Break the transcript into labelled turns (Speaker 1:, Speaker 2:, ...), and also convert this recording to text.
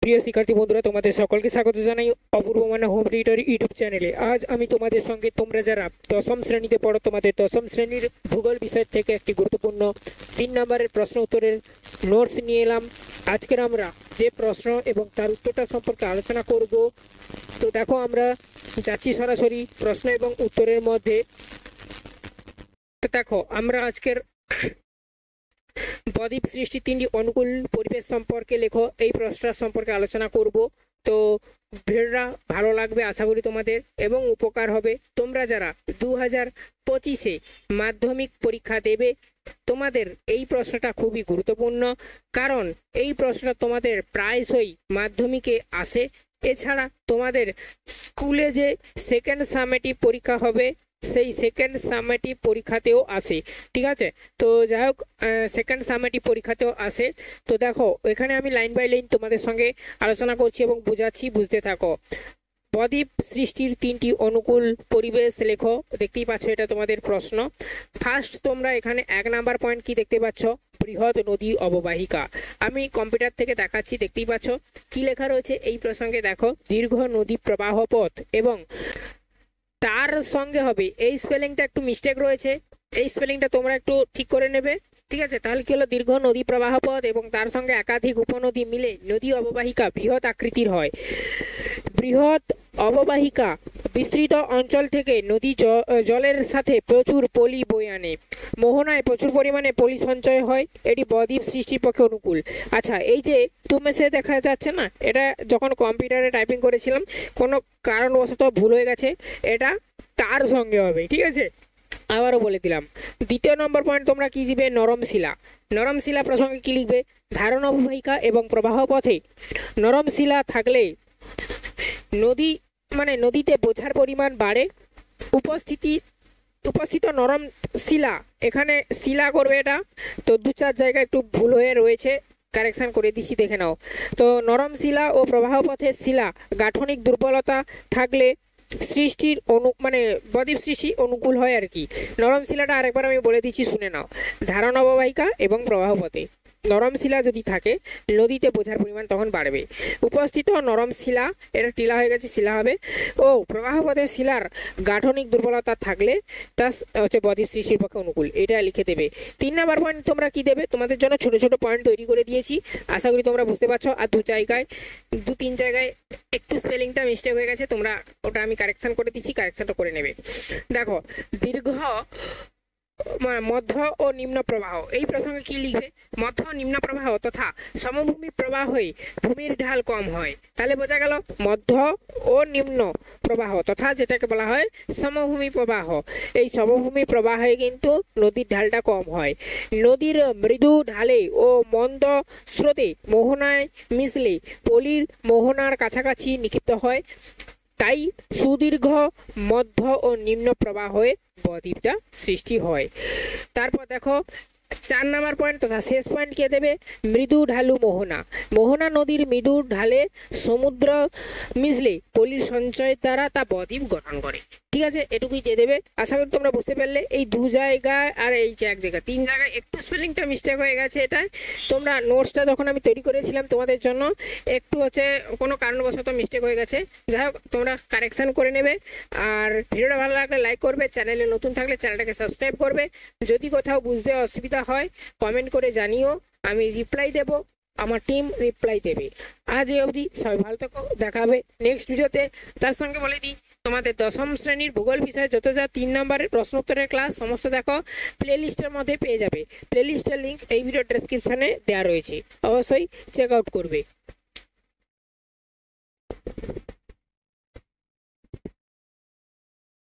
Speaker 1: প্রিয় শিক্ষার্থী বন্ধুরা, তোমাদের সকলকে স্বাগত জানাই অপূর্ব মানে হোম টিউটর ইউটিউব চ্যানেলে। আজ আমি তোমাদের সঙ্গে তোমরা যারা দশম শ্রেণীতে পড়ো তোমাদের দশম শ্রেণীর ভূগোল বিষয় থেকে একটি গুরুত্বপূর্ণ 3 নম্বরের প্রশ্ন উত্তরের নোটস নিয়ে এলাম। আজকের আমরা যে প্রশ্ন এবং তার উত্তরটা সম্পর্কে আলোচনা করব। তো দেখো, আমরা যাচ্ছি সরাসরি প্রশ্ন এবং উত্তরের মধ্যে। তো দেখো, আমরা আজকের বদ্বীপ সৃষ্টি 3টি অনুকূল পরিবেশ সম্পর্কে লেখো এই প্রশ্নটার সম্পর্কে আলোচনা করব। তো ভিডিওটা ভালো লাগবে আশা করি তোমাদের এবং উপকার হবে। তোমরা যারা 2025-এ মাধ্যমিক পরীক্ষা দেবে তোমাদের এই প্রশ্নটা খুবই গুরুত্বপূর্ণ, কারণ এই প্রশ্নটা তোমাদের প্রায়শই মাধ্যমিকে আসে। এছাড়া তোমাদের স্কুলে যে সেকেন্ড সামেটিভ পরীক্ষা হবে সেই সেকেন্ড সামেটিভ পরীক্ষাতেও আসে, ঠিক আছে? তো যাই হোক, সেকেন্ড সামেটিভ পরীক্ষাতেও আসে। তো দেখো, এখানে আমি লাইন বাই লাইন তোমাদের সঙ্গে আলোচনা করছি এবং বোঝাচ্ছি, বুঝতে থাকো। বদ্বীপ সৃষ্টির 3টি অনুকূল পরিবেশ লেখো। দেখতেই পাচ্ছ, এটা তোমাদের প্রশ্ন। ফার্স্ট তোমরা এখানে 1 নাম্বার পয়েন্ট কি দেখতে পাচ্ছ? বৃহৎ নদী অববাহিকা। আমি কম্পিউটার থেকে দেখাচ্ছি, দেখতেই পাচ্ছ কি লেখা রয়েছে এই প্রসঙ্গে। দেখো, দীর্ঘ নদী প্রবাহ পথ এবং তার সঙ্গে হবে, এই স্পেলিংটা একটু মিস্টেক রয়েছে, এই স্পেলিংটা তোমরা একটু ঠিক করে নেবে, ঠিক আছে? তাহলে কি হলো, দীর্ঘ নদী প্রবাহ পথ এবং তার সঙ্গে একাধিক উপনদী মিলে নদী অববাহিকা বৃহৎ আকৃতির হয়। বৃহৎ অববাহিকা বিস্তৃত অঞ্চল থেকে নদী জলের সাথে প্রচুর পলি বয়ে আনে। মোহনায় প্রচুর পরিমাণে পলি সঞ্চয় হয়, এটি বদ্বীপ সৃষ্টির পক্ষে অনুকূল। আচ্ছা, এই যে তুমেসে দেখা যাচ্ছে না, এটা যখন কম্পিউটারে টাইপিং করেছিলাম কোনো কারণবশত ভুল হয়ে গেছে, এটা তার সঙ্গে হবে, ঠিক আছে? আবারও বলে দিলাম। দ্বিতীয় নম্বর পয়েন্ট তোমরা কি দিবে? নরম শিলা। নরম শিলা প্রসঙ্গে কি লিখবে? ধারণ অববাহিকা এবং প্রবাহ পথে নরম শিলা থাকলে নদীতে বোঝার পরিমাণ বাড়ে। উপস্থিত নরম শিলা, এখানে শিলা করবে এটা, তো 2-4 জায়গায় একটু ভুল হয়ে রয়েছে, কারেকশন করে দিচ্ছি, দেখে নাও। তো নরম শিলা ও প্রবাহ পথের শিলা গাঠনিক দুর্বলতা থাকলে সৃষ্টির বদ্বীপ সৃষ্টি অনুকূল হয় আর কি। নরম শিলাটা আরেকবার আমি বলে দিচ্ছি, শুনে নাও। ধারণ অববাহিকা এবং প্রবাহ পথে নরম শিলা যদি থাকে নদীতে বোঝার পরিমাণ তখন বাড়বে। উপস্থিত নরম শিলা, এটা টিলা হয়ে গেছে, শিলা হবে। ও প্রবাহ পথে শিলার গাঠনিক দুর্বলতা থাকলে তা হচ্ছে বদ্বীপ সৃষ্টির পক্ষে অনুকূল, এটা লিখে দেবে। 3 নাম্বার পয়েন্ট তোমরা কি দেবে? তোমাদের জন্য ছোট ছোট পয়েন্ট তৈরি করে দিয়েছি, আশা করি তোমরা বুঝতে পারছো। আর 2-3 জায়গায় একটু স্পেলিংটা মিস্টেক হয়ে গেছে, তোমরা ওটা আমি কারেকশন করে দিচ্ছি, কারেকশনটা করে নেবে। দেখো, দীর্ঘ মধ্য ও নিম্ন প্রবাহ, এই প্রসঙ্গে কি লিখবে? মধ্য ও নিম্ন প্রবাহ তথা সমভূমি প্রবাহে ভূমির ঢাল কম হয়। তাহলে বোঝা গেল, মধ্য ও নিম্ন প্রবাহ তথা যেটাকে বলা হয় সমভূমি প্রবাহ, এই সমভূমি প্রবাহে কিন্তু নদীর ঢালটা কম হয়। নদীর মৃদু ঢালে ও মন্দ স্রোতে মোহনায় মিশলে পলির মোহনার কাছাকাছি নিক্ষিপ্ত হয়, তাই সুদীর্ঘ মধ্য ও নিম্ন প্রবাহে বদ্বীপটা সৃষ্টি হয়। তারপর দেখো, 4 নাম্বার পয়েন্ট তথা শেষ পয়েন্ট কে দেবে? মৃদু ঢালু মোহনা। মোহনা নদীর মৃদু ঢালে সমুদ্র মিশলে পলির সঞ্চয় দ্বারা তা বদ্বীপ গঠন করে, ঠিক আছে? এটুকুই দিয়ে দেবে। আশা করি তোমরা বুঝতে পারলে। এই 2 জায়গায় আর এই যে 1 জায়গায় 3 জায়গায় একটু স্পেলিংটা মিস্টেক হয়ে গেছে। এটাই তোমরা নোটসটা যখন আমি তৈরি করেছিলাম তোমাদের জন্য একটু হচ্ছে কোনো কারণবশত মিস্টেক হয়ে গেছে, যাই হোক তোমরা কারেকশন করে নেবে। আর ভিডিওটা ভালো লাগলে লাইক করবে, চ্যানেলে নতুন থাকলে চ্যানেলটাকে সাবস্ক্রাইব করবে। যদি কোথাও বুঝতে অসুবিধা হয় কমেন্ট করে জানিও, আমি রিপ্লাই দেব, আমার টিম রিপ্লাই দেবে। আজ এই অবধি, সবাই ভালো থাকো, দেখা হবে নেক্সট ভিডিওতে। তার সঙ্গে বলে দিই, তোমাদের দশম শ্রেণীর ভূগোল বিষয়ে যত যা 3 নম্বরের প্রশ্ন উত্তরের ক্লাস সমস্ত দেখো প্লে লিস্টের মধ্যে পেয়ে যাবে। প্লে লিস্টের লিঙ্ক এই ভিডিও ডেসক্রিপশনে দেওয়া রয়েছে, অবশ্যই চেক আউট করবে।